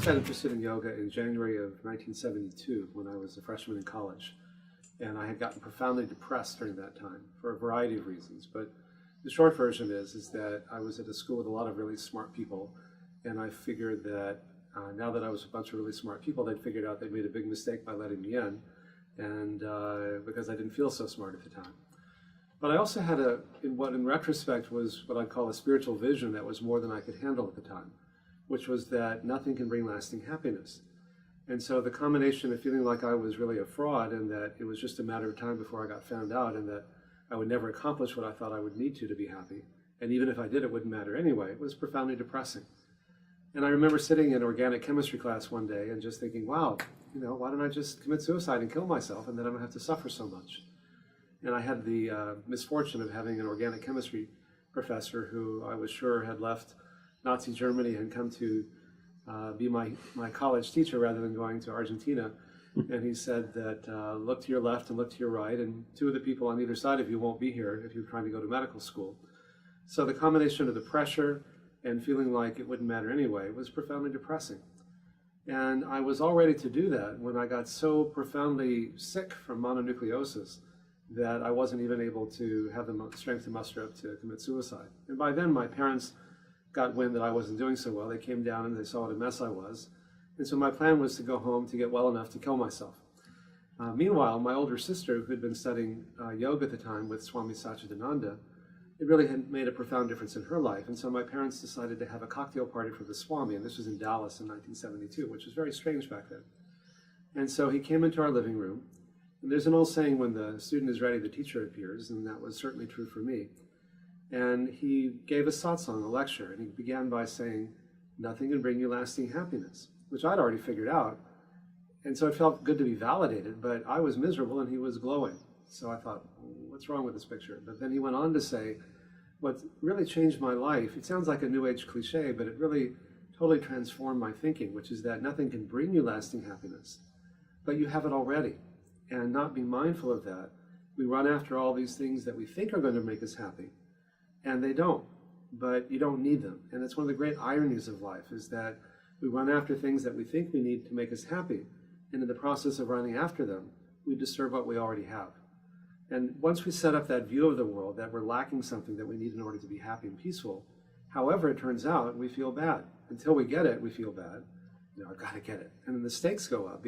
got interested in yoga in January of 1972 when I was a freshman in college. And I had gotten profoundly depressed during that time for a variety of reasons. But the short version is that I was at a school with a lot of really smart people. And I figured that now that I was a bunch of really smart people, they'd figured out they'd made a big mistake by letting me in. And because I didn't feel so smart at the time. But I also had what in retrospect was what I'd call a spiritual vision that was more than I could handle at the time, which was that nothing can bring lasting happiness. And so the combination of feeling like I was really a fraud and that it was just a matter of time before I got found out and that I would never accomplish what I thought I would need to be happy, and even if I did, it wouldn't matter anyway, it was profoundly depressing. And I remember sitting in organic chemistry class one day and just thinking, wow, why don't I just commit suicide and kill myself and then I don't have to suffer so much. And I had the misfortune of having an organic chemistry professor who I was sure had left Nazi Germany and come to be my college teacher rather than going to Argentina. And he said that look to your left and look to your right, and two of the people on either side of you won't be here if you're trying to go to medical school. So the combination of the pressure and feeling like it wouldn't matter anyway was profoundly depressing. And I was all ready to do that when I got so profoundly sick from mononucleosis that I wasn't even able to have the strength to muster up to commit suicide. And by then my parents got wind that I wasn't doing so well. They came down and they saw what a mess I was. And so my plan was to go home to get well enough to kill myself. Meanwhile, my older sister, who had been studying yoga at the time with Swami Satchidananda, it really had made a profound difference in her life. And so my parents decided to have a cocktail party for the Swami, and this was in Dallas in 1972, which was very strange back then. And so he came into our living room. And there's an old saying, when the student is ready, the teacher appears, and that was certainly true for me. And he gave a satsang, a lecture, and he began by saying, nothing can bring you lasting happiness, which I'd already figured out. And so it felt good to be validated, but I was miserable and he was glowing. So I thought, what's wrong with this picture? But then he went on to say, what really changed my life, it sounds like a New Age cliche, but it really totally transformed my thinking, which is that nothing can bring you lasting happiness, but you have it already. And not being mindful of that, we run after all these things that we think are going to make us happy, and they don't, but you don't need them. And it's one of the great ironies of life, is that we run after things that we think we need to make us happy, and in the process of running after them, we disturb what we already have. And once we set up that view of the world, that we're lacking something that we need in order to be happy and peaceful, however it turns out, we feel bad. Until we get it, we feel bad. I've got to get it. And then the stakes go up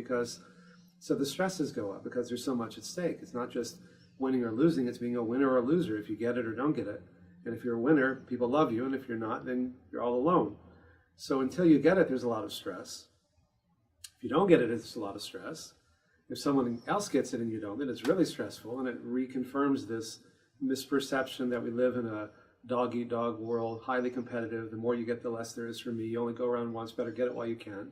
so the stresses go up because there's so much at stake. It's not just winning or losing, it's being a winner or a loser if you get it or don't get it. And if you're a winner, people love you, and if you're not, then you're all alone. So until you get it, there's a lot of stress. If you don't get it, it's a lot of stress. If someone else gets it and you don't, then it's really stressful, and it reconfirms this misperception that we live in a dog-eat-dog world, highly competitive. The more you get, the less there is for me. You only go around once, better get it while you can.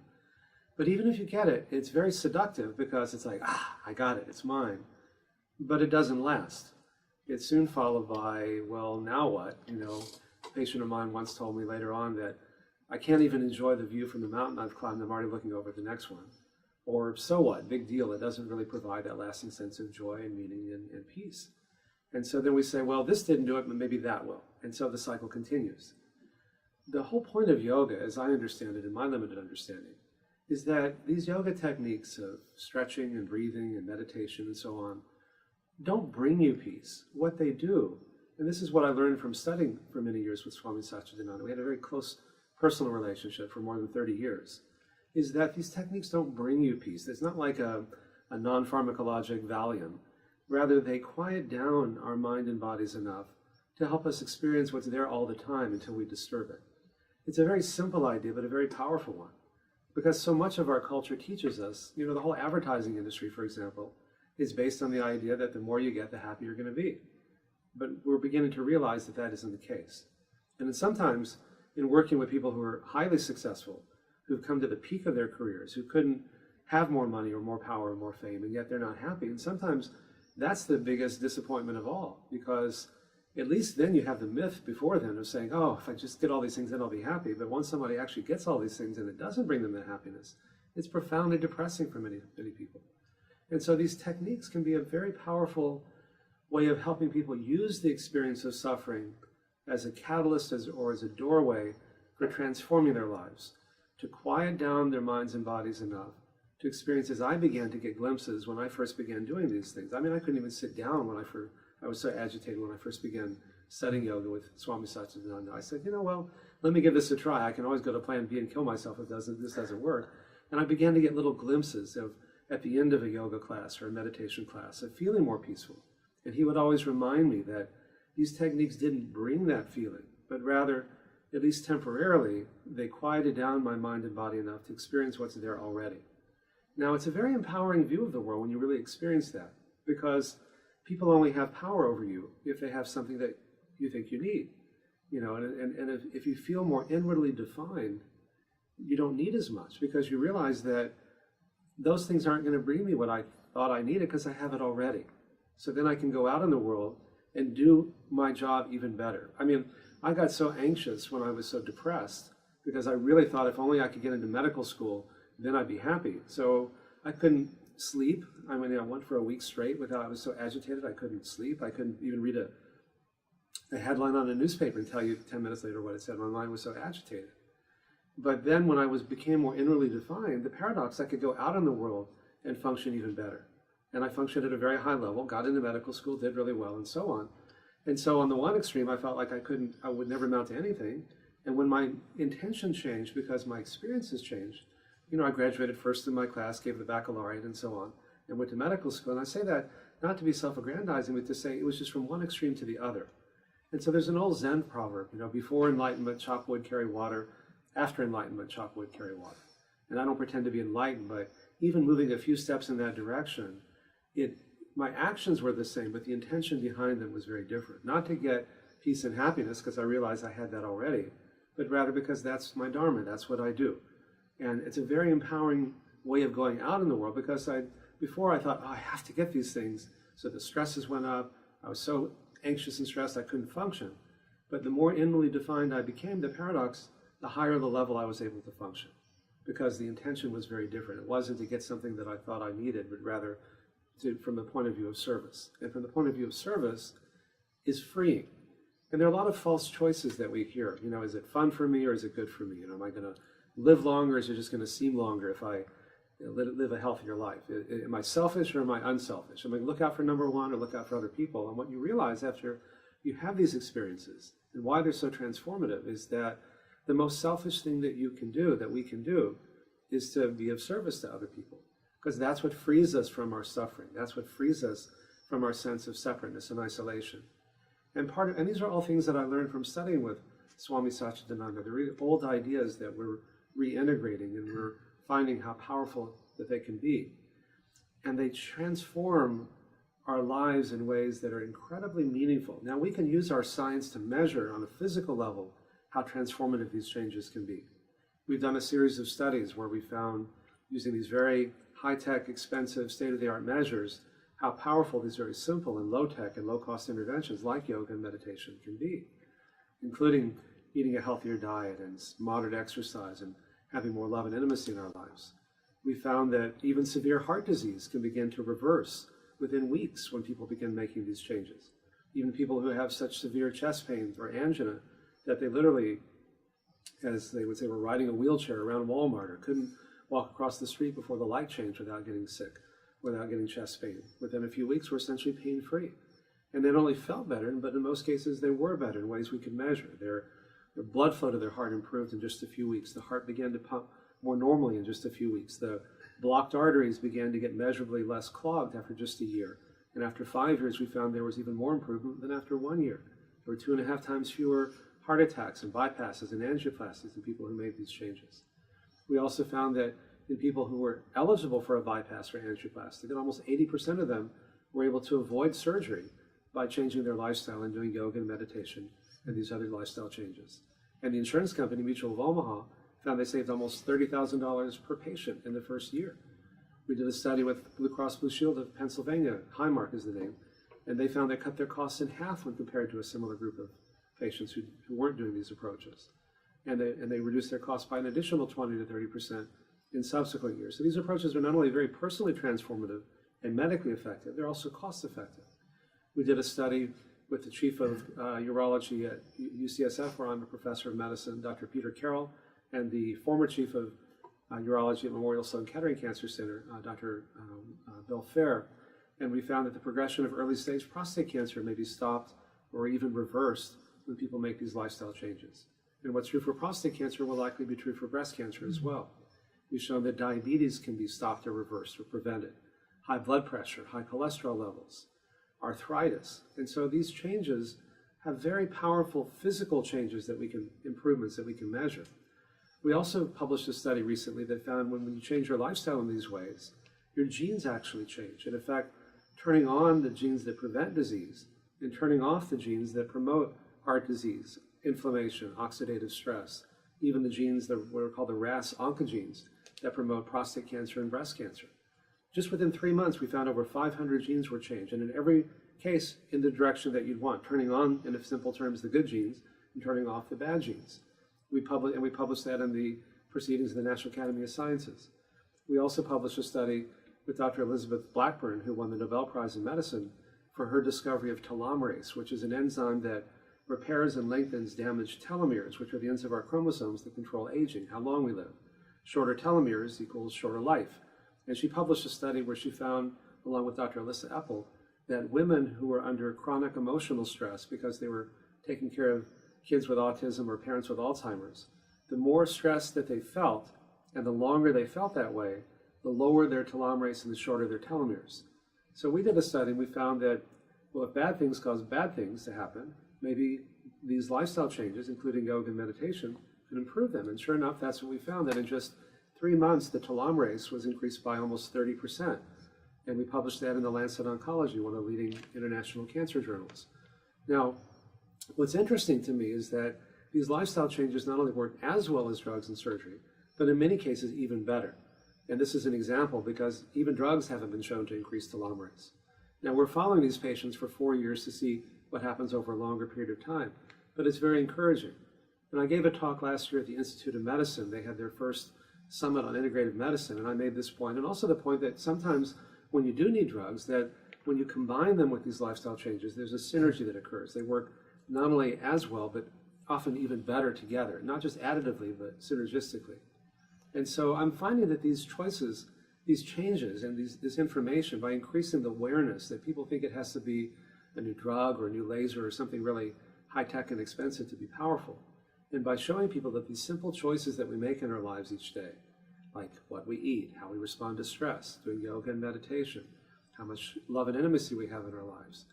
But even if you get it, it's very seductive because it's like, I got it, it's mine. But it doesn't last. It's soon followed by, well, now what? A patient of mine once told me later on that I can't even enjoy the view from the mountain I've climbed, I'm already looking over at the next one. Or so what, big deal, it doesn't really provide that lasting sense of joy and meaning and peace. And so then we say, well, this didn't do it, but maybe that will. And so the cycle continues. The whole point of yoga, as I understand it, in my limited understanding, is that these yoga techniques of stretching and breathing and meditation and so on don't bring you peace. What they do, and this is what I learned from studying for many years with Swami Satchidananda, we had a very close personal relationship for more than 30 years, is that these techniques don't bring you peace. It's not like a non-pharmacologic Valium. Rather, they quiet down our mind and bodies enough to help us experience what's there all the time until we disturb it. It's a very simple idea, but a very powerful one. Because so much of our culture teaches us, the whole advertising industry, for example, is based on the idea that the more you get, the happier you're going to be. But we're beginning to realize that that isn't the case. And then sometimes, in working with people who are highly successful, who've come to the peak of their careers, who couldn't have more money or more power or more fame, and yet they're not happy. And sometimes that's the biggest disappointment of all, because at least then you have the myth before then of saying, oh, if I just get all these things, then I'll be happy. But once somebody actually gets all these things and it doesn't bring them the happiness, it's profoundly depressing for many, many people. And so these techniques can be a very powerful way of helping people use the experience of suffering as a catalyst or as a doorway for transforming their lives, to quiet down their minds and bodies enough to experience, as I began to get glimpses when I first began doing these things. I mean, I couldn't even sit down when I was so agitated when I first began studying yoga with Swami Satchidananda. I said, well, let me give this a try. I can always go to plan B and kill myself if this doesn't work. And I began to get little glimpses of, at the end of a yoga class or a meditation class, of feeling more peaceful. And he would always remind me that these techniques didn't bring that feeling, but rather, at least temporarily, they quieted down my mind and body enough to experience what's there already. Now, it's a very empowering view of the world when you really experience that, because people only have power over you if they have something that you think you need. And if you feel more inwardly defined, you don't need as much, because you realize that those things aren't going to bring me what I thought I needed because I have it already. So then I can go out in the world and do my job even better. I mean, I got so anxious when I was so depressed because I really thought if only I could get into medical school, then I'd be happy. So I couldn't sleep. I mean, I went for a week straight without, I was so agitated I couldn't sleep. I couldn't even read a headline on a newspaper and tell you 10 minutes later what it said. My mind was so agitated. But then when I became more inwardly defined, the paradox, I could go out in the world and function even better. And I functioned at a very high level, got into medical school, did really well, and so on. And so on the one extreme, I felt like I would never amount to anything. And when my intention changed, because my experiences changed, I graduated first in my class, gave the baccalaureate, and so on, and went to medical school. And I say that not to be self-aggrandizing, but to say it was just from one extreme to the other. And so there's an old Zen proverb, before enlightenment, chop wood, carry water. After enlightenment, chop wood, carry water. And I don't pretend to be enlightened, but even moving a few steps in that direction, my actions were the same, but the intention behind them was very different. Not to get peace and happiness, because I realized I had that already, but rather because that's my dharma, that's what I do. And it's a very empowering way of going out in the world, because before I thought, I have to get these things, so the stresses went up, I was so anxious and stressed I couldn't function. But the more inwardly defined I became, the paradox, the higher the level I was able to function, because the intention was very different. It wasn't to get something that I thought I needed, but rather from the point of view of service. And from the point of view of service is freeing. And there are a lot of false choices that we hear. Is it fun for me or is it good for me? Am I going to live longer or is it just going to seem longer if I live a healthier life? Am I selfish or am I unselfish? Am I look out for number one or look out for other people? And what you realize after you have these experiences and why they're so transformative is that the most selfish thing that we can do, is to be of service to other people. Because that's what frees us from our suffering. That's what frees us from our sense of separateness and isolation. And these are all things that I learned from studying with Swami Satchidananda. They're really old ideas that we're reintegrating, and we're finding how powerful that they can be. And they transform our lives in ways that are incredibly meaningful. Now, we can use our science to measure on a physical level how transformative these changes can be. We've done a series of studies where we found, using these very high-tech, expensive, state-of-the-art measures, how powerful these very simple and low-tech and low-cost interventions like yoga and meditation can be, including eating a healthier diet and moderate exercise and having more love and intimacy in our lives. We found that even severe heart disease can begin to reverse within weeks when people begin making these changes. Even people who have such severe chest pain or angina that they literally, as they would say, were riding a wheelchair around Walmart or couldn't walk across the street before the light changed without getting sick, without getting chest pain. Within a few weeks, we're essentially pain-free. And they not only felt better, but in most cases, they were better in ways we could measure. Their blood flow to their heart improved in just a few weeks. The heart began to pump more normally in just a few weeks. The blocked arteries began to get measurably less clogged after just a year. And after 5 years, we found there was even more improvement than after 1 year. There were 2.5 times fewer heart attacks and bypasses and angioplasties in people who made these changes. We also found that in people who were eligible for a bypass or angioplasty, that almost 80% of them were able to avoid surgery by changing their lifestyle and doing yoga and meditation and these other lifestyle changes. And the insurance company, Mutual of Omaha, found they saved almost $30,000 per patient in the first year. We did a study with Blue Cross Blue Shield of Pennsylvania, Highmark is the name, and they found they cut their costs in half when compared to a similar group of patients who weren't doing these approaches. And they reduced their costs by an additional 20 to 30% in subsequent years. So these approaches are not only very personally transformative and medically effective, they're also cost effective. We did a study with the chief of urology at UCSF, where I'm a professor of medicine, Dr. Peter Carroll, and the former chief of urology at Memorial Sloan Kettering Cancer Center, Dr. Bill Fair, and we found that the progression of early-stage prostate cancer may be stopped or even reversed when people make these lifestyle changes. And what's true for prostate cancer will likely be true for breast cancer as well. We've shown that diabetes can be stopped or reversed or prevented, high blood pressure, high cholesterol levels, arthritis. And so these changes have very powerful physical changes that we can, improvements that we can measure. We also published a study recently that found when you change your lifestyle in these ways, your genes actually change. And in fact, turning on the genes that prevent disease and turning off the genes that promote heart disease, inflammation, oxidative stress, even the genes that what are called the RAS oncogenes that promote prostate cancer and breast cancer. Just within 3 months, we found over 500 genes were changed, and in every case, in the direction that you'd want, turning on, in simple terms, the good genes and turning off the bad genes. We published that in the Proceedings of the National Academy of Sciences. We also published a study with Dr. Elizabeth Blackburn, who won the Nobel Prize in Medicine, for her discovery of telomerase, which is an enzyme that repairs and lengthens damaged telomeres, which are the ends of our chromosomes that control aging, how long we live. Shorter telomeres equals shorter life. And she published a study where she found, along with Dr. Alyssa Epple, that women who were under chronic emotional stress because they were taking care of kids with autism or parents with Alzheimer's, the more stress that they felt and the longer they felt that way, the lower their telomerase and the shorter their telomeres. So we did a study and we found that, well, if bad things cause bad things to happen, maybe these lifestyle changes, including yoga and meditation, can improve them. And sure enough, that's what we found, that in just 3 months, the telomerase was increased by almost 30%. And we published that in the Lancet Oncology, one of the leading international cancer journals. Now, what's interesting to me is that these lifestyle changes not only work as well as drugs and surgery, but in many cases even better. And this is an example because even drugs haven't been shown to increase telomerase. Now, we're following these patients for 4 years to see what happens over a longer period of time, but it's very encouraging. And I gave a talk last year at the Institute of Medicine. They had their first summit on integrative medicine, and I made this point, and also the point that sometimes when you do need drugs, that when you combine them with these lifestyle changes, there's a synergy that occurs. They work not only as well, but often even better together, not just additively, but synergistically. And so I'm finding that these choices, these changes, and this information, by increasing the awareness that people think it has to be a new drug or a new laser or something really high-tech and expensive to be powerful, and by showing people that these simple choices that we make in our lives each day, like what we eat, how we respond to stress, doing yoga and meditation, how much love and intimacy we have in our lives,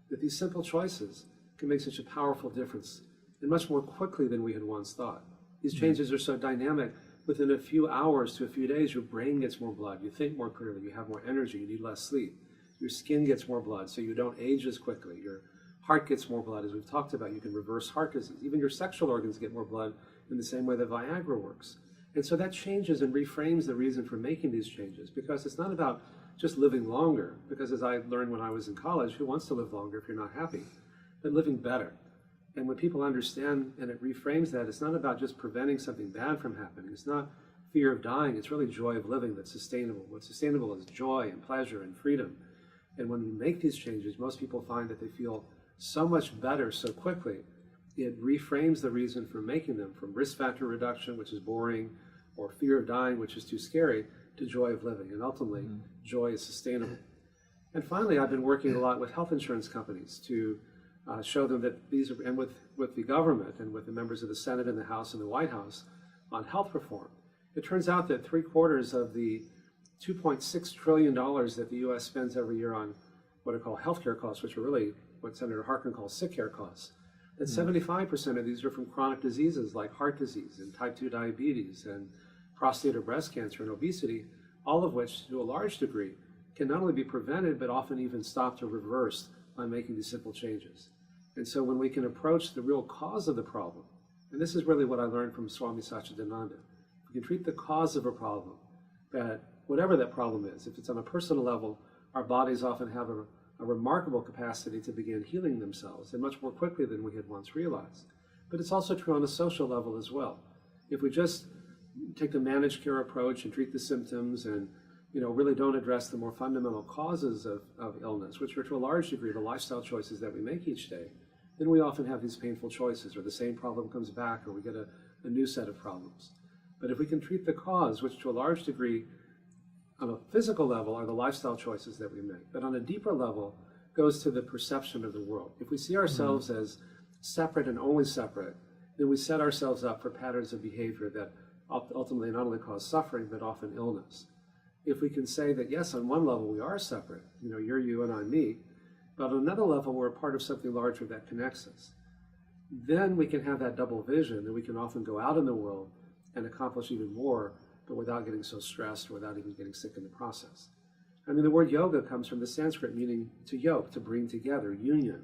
that these simple choices can make such a powerful difference, and much more quickly than we had once thought. These changes are so dynamic. Within a few hours to a few days, your brain gets more blood, you think more clearly, you have more energy, you need less sleep. Your skin gets more blood, so you don't age as quickly. Your heart gets more blood, as we've talked about. You can reverse heart disease. Even your sexual organs get more blood in the same way that Viagra works. And so that changes and reframes the reason for making these changes, because it's not about just living longer, because as I learned when I was in college, who wants to live longer if you're not happy? But living better. And when people understand and it reframes that, it's not about just preventing something bad from happening. It's not fear of dying. It's really joy of living that's sustainable. What's sustainable is joy and pleasure and freedom. And when we make these changes, most people find that they feel so much better so quickly. It reframes the reason for making them, from risk factor reduction, which is boring, or fear of dying, which is too scary, to joy of living. And ultimately, joy is sustainable. And finally, I've been working a lot with health insurance companies to show them that these are, and with the government and with the members of the Senate and the House and the White House on health reform. It turns out that 3/4 of the $2.6 trillion that the U.S. spends every year on what are called healthcare costs, which are really what Senator Harkin calls sick care costs, that 75% of these are from chronic diseases like heart disease and type 2 diabetes and prostate or breast cancer and obesity, all of which, to a large degree, can not only be prevented, but often even stopped or reversed by making these simple changes. And so when we can approach the real cause of the problem, and this is really what I learned from Swami Satchidananda, we can treat the cause of a problem, that whatever that problem is, if it's on a personal level, our bodies often have a remarkable capacity to begin healing themselves, and much more quickly than we had once realized. But it's also true on a social level as well. If we just take the managed care approach and treat the symptoms and really don't address the more fundamental causes of illness, which are to a large degree the lifestyle choices that we make each day, then we often have these painful choices, or the same problem comes back, or we get a new set of problems. But if we can treat the cause, which to a large degree on a physical level are the lifestyle choices that we make, but on a deeper level goes to the perception of the world. If we see ourselves as separate and only separate, then we set ourselves up for patterns of behavior that ultimately not only cause suffering, but often illness. If we can say that, yes, on one level we are separate, you're you and I'm me, but on another level we're a part of something larger that connects us, then we can have that double vision, and we can often go out in the world and accomplish even more, but without getting so stressed or without even getting sick in the process. I mean, the word yoga comes from the Sanskrit meaning to yoke, to bring together, union.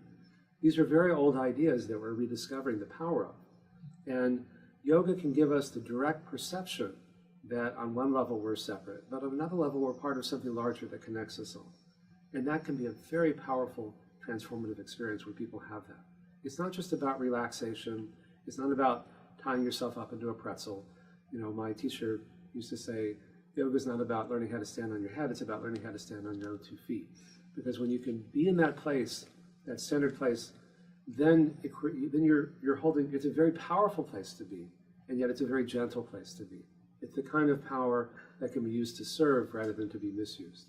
These are very old ideas that we're rediscovering the power of. And yoga can give us the direct perception that on one level we're separate, but on another level we're part of something larger that connects us all. And that can be a very powerful, transformative experience when people have that. It's not just about relaxation. It's not about tying yourself up into a pretzel. My teacher used to say, yoga is not about learning how to stand on your head, it's about learning how to stand on your own 2 feet. Because when you can be in that place, that centered place, then you're holding, it's a very powerful place to be, and yet it's a very gentle place to be. It's the kind of power that can be used to serve rather than to be misused.